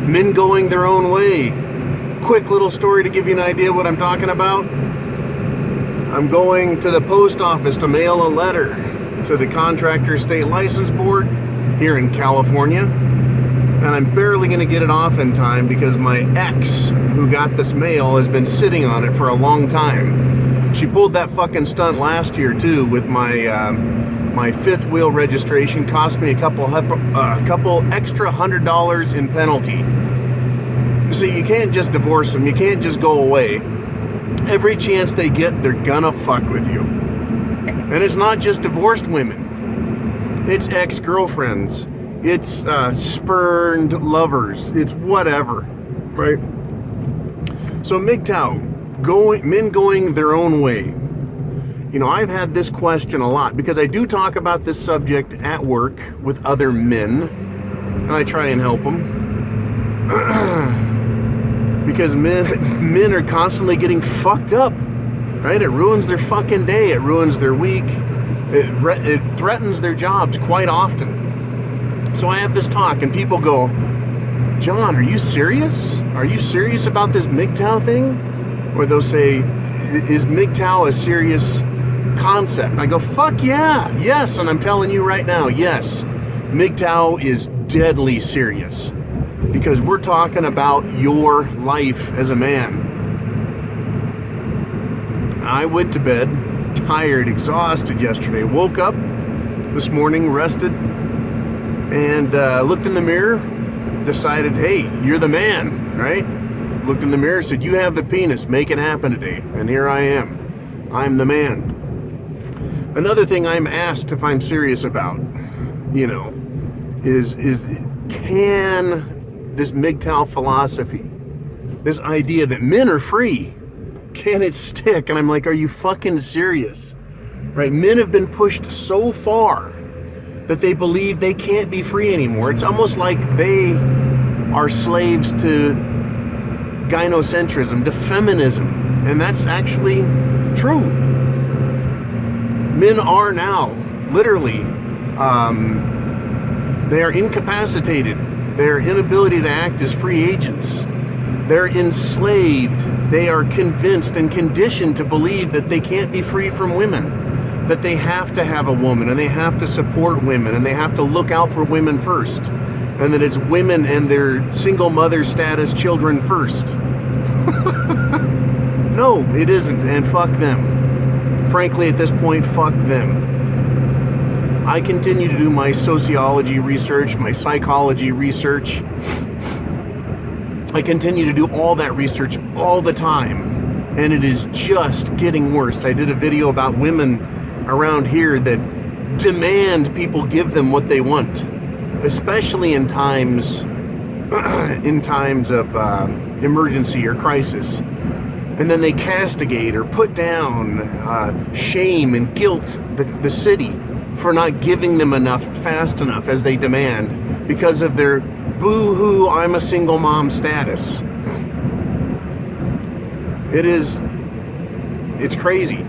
men going their own way. Quick little story to give you an idea what I'm talking about. I'm going to the post office to mail a letter to the Contractor State License Board here in California. And I'm barely going to get it off in time because my ex, who got this mail, has been sitting on it for a long time. She pulled that fucking stunt last year too with my fifth wheel registration. Cost me a couple extra $100 in penalty. So you can't just divorce them. You can't just go away. Every chance they get, they're gonna fuck with you. And it's not just divorced women. It's ex-girlfriends. It's spurned lovers. It's whatever, right? So Mgtow, men going their own way. You know, I've had this question a lot because I do talk about this subject at work with other men, and I try and help them. Because men are constantly getting fucked up, right? It ruins their fucking day. It ruins their week. It threatens their jobs quite often. So I have this talk, and people go, John, are you serious? Are you serious about this Mgtow thing? Or they'll say, is Mgtow a serious concept? And I go, fuck yeah, yes. And I'm telling you right now, yes, Mgtow is deadly serious. Because we're talking about your life as a man. I went to bed, tired, exhausted yesterday. Woke up this morning, rested, and looked in the mirror, decided, hey, you're the man, right? Looked in the mirror, said, you have the penis, make it happen today. And here I am. I'm the man. Another thing I'm asked if I'm serious about, you know, is can this Mgtow philosophy, this idea that men are free, can it stick? And I'm like, are you fucking serious? Right? Men have been pushed so far that they believe they can't be free anymore. It's almost like they are slaves to gynocentrism, to feminism. And that's actually true. Men are now, literally, they are incapacitated. Their inability to act as free agents. They're enslaved. They are convinced and conditioned to believe that they can't be free from women. That they have to have a woman, and they have to support women, and they have to look out for women first. And that it's women and their single mother status children first. No, it isn't, and fuck them. Frankly, at this point, fuck them. I continue to do my sociology research, my psychology research. I continue to do all that research all the time, and it is just getting worse. I did a video about women around here that demand people give them what they want, especially in times of emergency or crisis. And then they castigate or put down, shame and guilt the city for not giving them enough fast enough as they demand because of their boo-hoo, I'm a single mom status. It's crazy.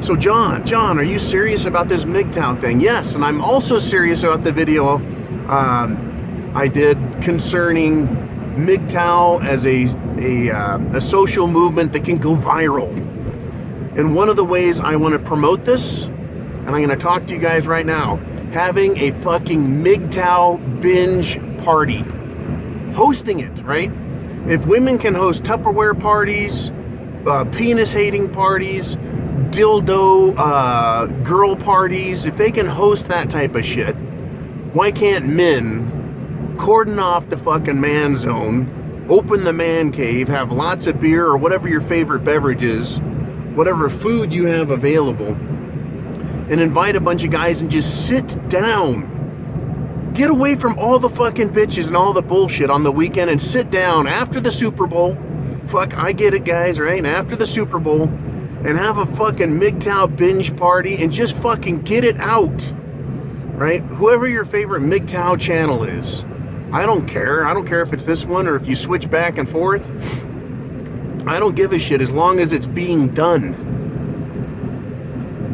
So John, are you serious about this Mgtow thing? Yes, and I'm also serious about the video I did concerning Mgtow as a social movement that can go viral. And one of the ways I want to promote this, and I'm going to talk to you guys right now, having a fucking Mgtow binge party. Hosting it, right? If women can host Tupperware parties, penis-hating parties, dildo girl parties, if they can host that type of shit, why can't men cordon off the fucking man zone, open the man cave, have lots of beer or whatever your favorite beverage is, whatever food you have available, and invite a bunch of guys and just sit down. Get away from all the fucking bitches and all the bullshit on the weekend and sit down after the Super Bowl. Fuck, I get it, guys, right? After the Super Bowl, and have a fucking Mgtow binge party and just fucking get it out, right? Whoever your favorite Mgtow channel is, I don't care. I don't care if it's this one or if you switch back and forth. I don't give a shit as long as it's being done.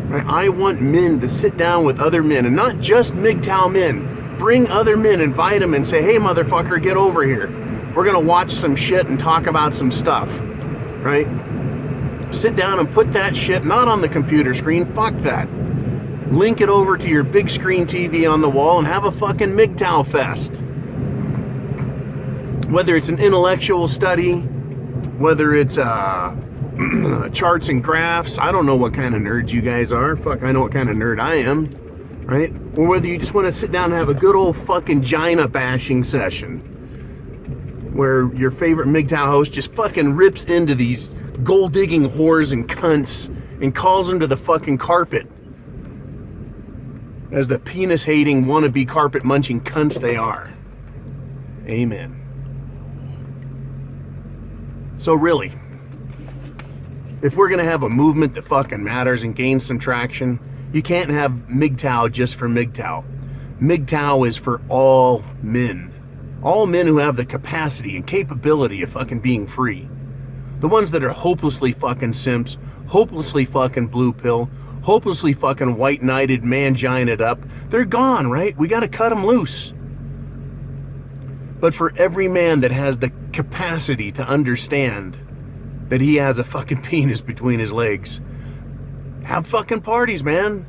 Right? I want men to sit down with other men, and not just Mgtow men. Bring other men, invite them and say, hey, motherfucker, get over here. We're gonna watch some shit and talk about some stuff, right? Sit down and put that shit not on the computer screen, fuck that. Link it over to your big screen TV on the wall and have a fucking Mgtow fest. Whether it's an intellectual study, whether it's charts and graphs, I don't know what kind of nerds you guys are. Fuck, I know what kind of nerd I am, right? Or whether you just want to sit down and have a good old fucking Gina bashing session where your favorite Mgtow host just fucking rips into these gold-digging whores and cunts and calls them to the fucking carpet as the penis-hating, wannabe carpet-munching cunts they are. Amen. So really, if we're going to have a movement that fucking matters and gains some traction, you can't have Mgtow just for Mgtow. Mgtow is for all men. All men who have the capacity and capability of fucking being free. The ones that are hopelessly fucking simps, hopelessly fucking blue pill, hopelessly fucking white knighted, man-gined up, they're gone, right? We got to cut them loose. But for every man that has the capacity to understand that he has a fucking penis between his legs, have fucking parties, man.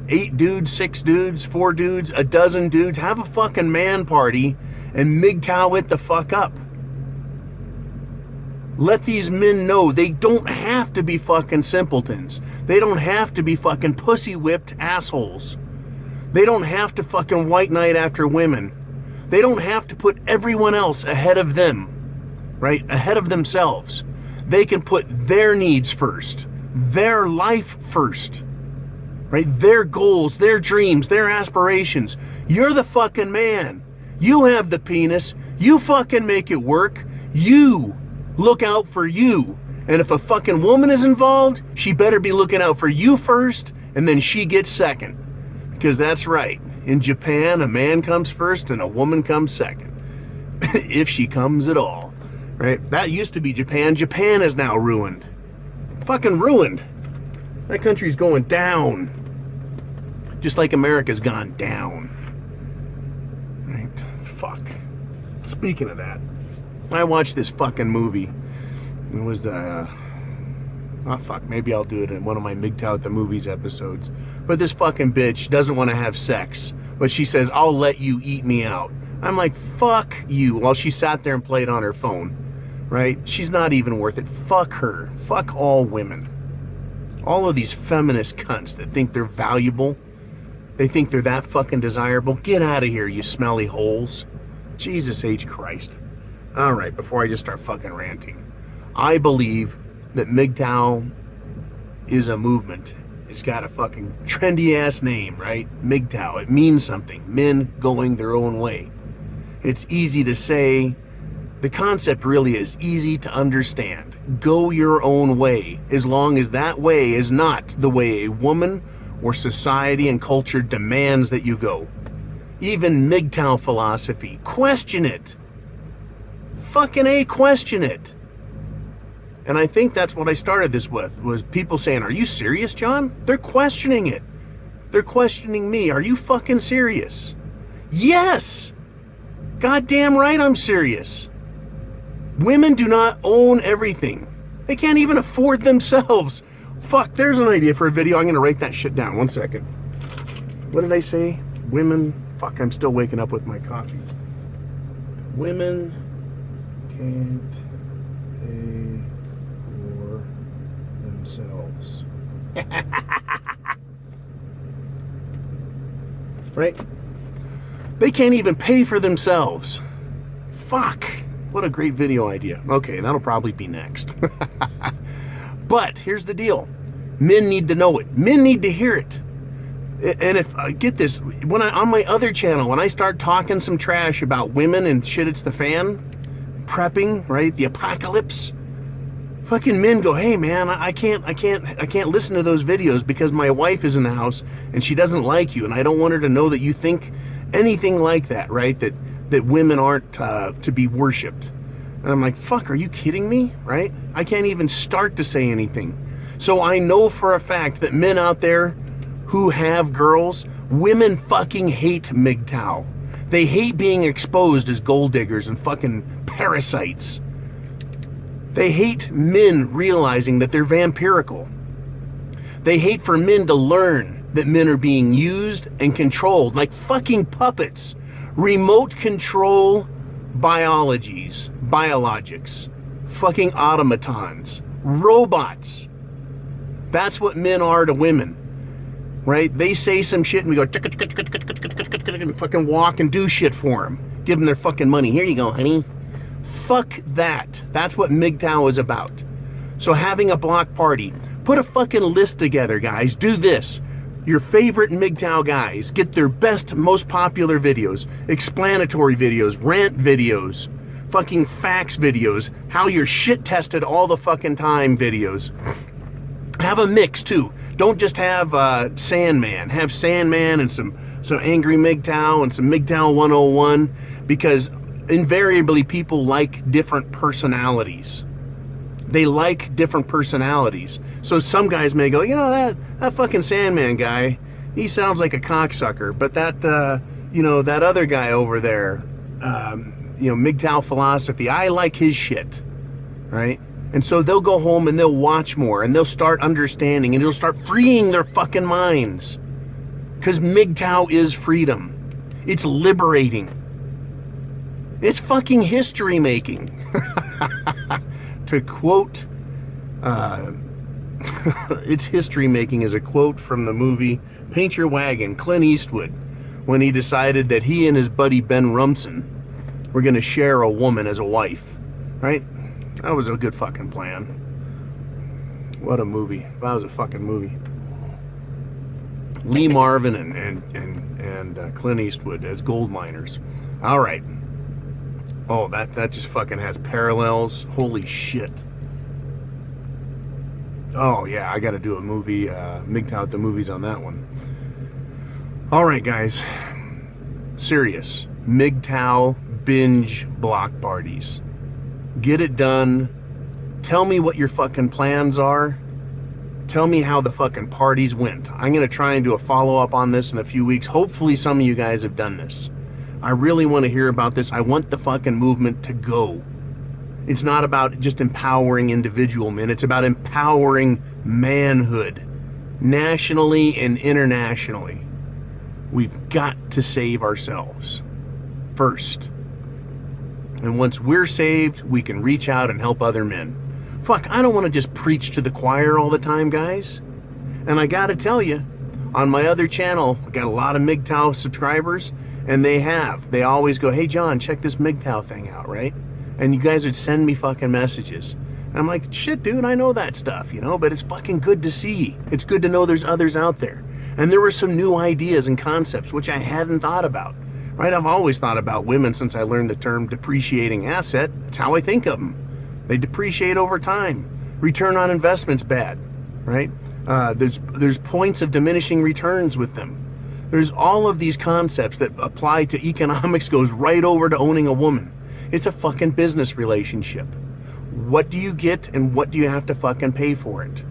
8 dudes, 6 dudes, 4 dudes, a dozen dudes, have a fucking man party and Mgtow it the fuck up. Let these men know they don't have to be fucking simpletons. They don't have to be fucking pussy-whipped assholes. They don't have to fucking white knight after women. They don't have to put everyone else ahead of them, right? Ahead of themselves. They can put their needs first, their life first, right? Their goals, their dreams, their aspirations. You're the fucking man. You have the penis. You fucking make it work. You look out for you. And if a fucking woman is involved, she better be looking out for you first, and then she gets second. Because that's right. In Japan, a man comes first and a woman comes second. If she comes at all. Right? That used to be Japan. Japan is now ruined. Fucking ruined. That country's going down. Just like America's gone down. Right? Fuck. Speaking of that, I watched this fucking movie. It was oh fuck, maybe I'll do it in one of my Mgtow at the Movies episodes. But this fucking bitch doesn't want to have sex, but she says, I'll let you eat me out. I'm like, fuck you, while she sat there and played on her phone, right? She's not even worth it. Fuck her. Fuck all women. All of these feminist cunts that think they're valuable, they think they're that fucking desirable. Get out of here, you smelly holes. Jesus H. Christ. All right, before I just start fucking ranting, I believe that Mgtow is a movement. It's got a fucking trendy ass name, right? Mgtow. It means something. Men going their own way. It's easy to say. The concept really is easy to understand. Go your own way, as long as that way is not the way a woman or society and culture demands that you go. Even Mgtow philosophy. Question it. Fucking A, question it. And I think that's what I started this with, was people saying, are you serious, John? They're questioning it. They're questioning me. Are you fucking serious? Yes! Goddamn right I'm serious. Women do not own everything. They can't even afford themselves. Fuck, there's an idea for a video. I'm going to write that shit down. 1 second. What did I say? Women... Fuck, I'm still waking up with my coffee. Women can't pay for themselves. Right? They can't even pay for themselves. Fuck. What a great video idea. Okay, that'll probably be next. But here's the deal. Men need to know it. Men need to hear it. And if I get this, when on my other channel, when I start talking some trash about women and shit, it's the fan, prepping, right? The apocalypse. Fucking men go, hey man, I can't listen to those videos because my wife is in the house and she doesn't like you, and I don't want her to know that you think anything like that, right? That women aren't to be worshipped. And I'm like, fuck, are you kidding me? Right? I can't even start to say anything. So I know for a fact that men out there who have girls, women fucking hate Mgtow. They hate being exposed as gold diggers and fucking parasites. They hate men realizing that they're vampirical. They hate for men to learn that men are being used and controlled like fucking puppets. Remote control biologics, fucking automatons, robots. That's what men are to women, right? They say some shit and we go and fucking walk and do shit for them. Give them their fucking money. Here you go, honey. Fuck that. That's what Mgtow is about. So having a block party, put a fucking list together, guys. Do this. Your favorite Mgtow guys, get their best, most popular videos, explanatory videos, rant videos, fucking facts videos, how you're shit tested all the fucking time videos. Have a mix too. Don't just have Sandman. Have Sandman and some angry Mgtow and some Mgtow 101, because invariably people like different personalities. They like different personalities. So some guys may go, you know, that fucking Sandman guy, he sounds like a cocksucker. But that, that other guy over there, Mgtow philosophy, I like his shit, right? And so they'll go home and they'll watch more and they'll start understanding and they'll start freeing their fucking minds. Because Mgtow is freedom. It's liberating. It's fucking history making. To quote, it's history making is a quote from the movie Paint Your Wagon, Clint Eastwood, when he decided that he and his buddy Ben Rumson were going to share a woman as a wife, right? That was a good fucking plan. What a movie. That was a fucking movie. Lee Marvin and Clint Eastwood as gold miners. All right. Oh, that just fucking has parallels. Holy shit. Oh, yeah, I got to do a movie, Mgtow at the movies on that one. All right, guys. Serious. Mgtow binge block parties. Get it done. Tell me what your fucking plans are. Tell me how the fucking parties went. I'm going to try and do a follow-up on this in a few weeks. Hopefully some of you guys have done this. I really want to hear about this. I want the fucking movement to go. It's not about just empowering individual men. It's about empowering manhood, nationally and internationally. We've got to save ourselves first. And once we're saved, we can reach out and help other men. Fuck, I don't want to just preach to the choir all the time, guys. And I got to tell you, on my other channel, I got a lot of Mgtow subscribers. And they always go, hey, John, check this Mgtow thing out, right? And you guys would send me fucking messages. And I'm like, shit, dude, I know that stuff, but it's fucking good to see. It's good to know there's others out there. And there were some new ideas and concepts which I hadn't thought about, right? I've always thought about women since I learned the term depreciating asset. It's how I think of them. They depreciate over time. Return on investment's bad, right? There's points of diminishing returns with them. There's all of these concepts that apply to economics, goes right over to owning a woman. It's a fucking business relationship. What do you get and what do you have to fucking pay for it?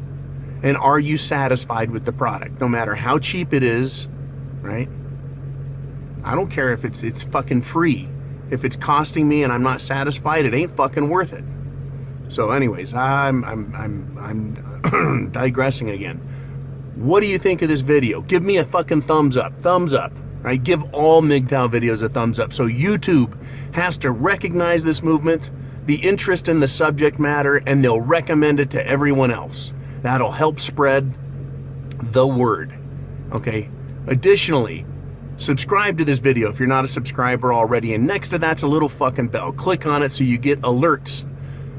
And are you satisfied with the product? No matter how cheap it is, right? I don't care if it's fucking free. If it's costing me and I'm not satisfied, it ain't fucking worth it. So anyways, I'm digressing again. What do you think of this video? Give me a fucking thumbs up, right? Give all Mgtow videos a thumbs up. So YouTube has to recognize this movement, the interest in the subject matter, and they'll recommend it to everyone else. That'll help spread the word, okay? Additionally, subscribe to this video if you're not a subscriber already, and next to that's a little fucking bell. Click on it so you get alerts,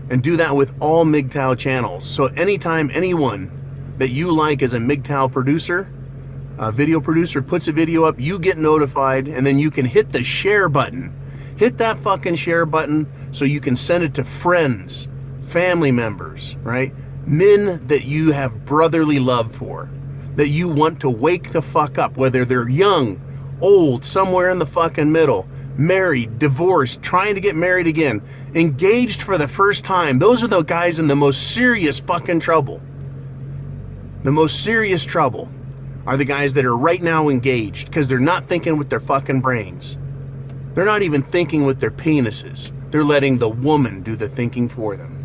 and do that with all Mgtow channels. So anytime anyone that you like as a Mgtow producer, a video producer, puts a video up, you get notified, and then you can hit the share button. Hit that fucking share button so you can send it to friends, family members, right? Men that you have brotherly love for, that you want to wake the fuck up, whether they're young, old, somewhere in the fucking middle, married, divorced, trying to get married again, engaged for the first time. Those are the guys in the most serious fucking trouble. The most serious trouble are the guys that are right now engaged because they're not thinking with their fucking brains. They're not even thinking with their penises. They're letting the woman do the thinking for them.